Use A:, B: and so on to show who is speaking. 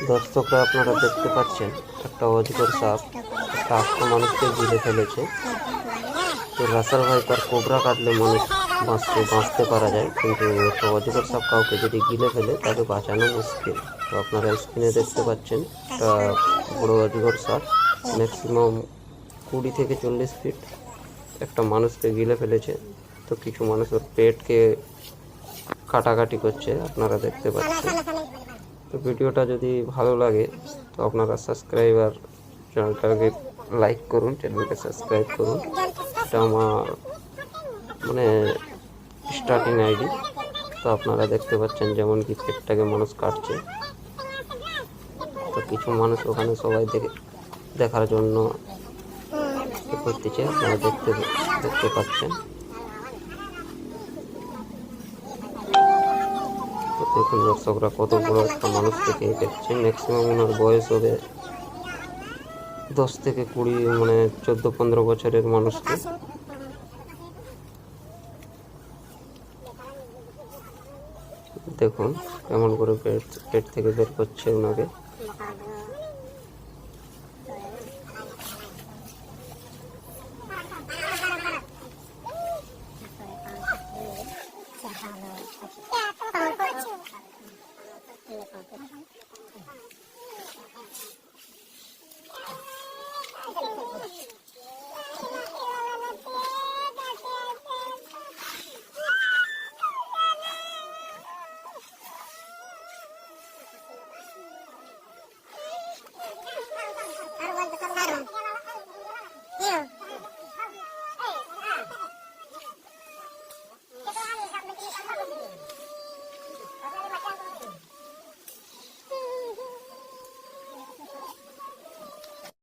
A: দর্শকরা আপনারা দেখতে পাচ্ছেন একটা অজগর সাপ একটা আস্ত মানুষকে গিলে ফেলেছে। তো রাসেল ভাই তার কোবরা কাটলে মানুষ বাঁচতে পারা যায়, কিন্তু একটা অজগর সাপ কাউকে যদি গিলে ফেলে তাকে বাঁচানো মুশকিল। তো আপনারা স্ক্রিনে দেখতে পাচ্ছেন একটা বড় অজগর সাপ ম্যাক্সিমাম 20 থেকে 40 ফিট একটা মানুষকে গিলে ফেলেছে। তো কিছু মানুষ ওর পেটকে কাটাকাটি করছে, আপনারা দেখতে পাচ্ছেন। তো ভিডিওটা যদি ভালো লাগে তো আপনারা সাবস্ক্রাইবার চ্যানেলটাকে লাইক করুন, চ্যানেলকে সাবস্ক্রাইব করুন। এটা আমার মানে স্টার্টিং আইডি। তো আপনারা দেখতে পাচ্ছেন যেমন কি পেটটাকে মানুষ কাটছে। তো কিছু মানুষ ওখানে সবাই দেখার জন্য করতেছে, আপনারা দেখতে পাচ্ছেন। তো দেখুন দর্শকরা কত বড় একটা মানুষকে খেয়ে ফেলছে। ম্যাক্সিমাম ওনার বয়স হবে 10 থেকে 20, মানে 14-15 বছরের মানুষকে। দেখুন কেমন করে পেট থেকে বের করছে ওনাকে।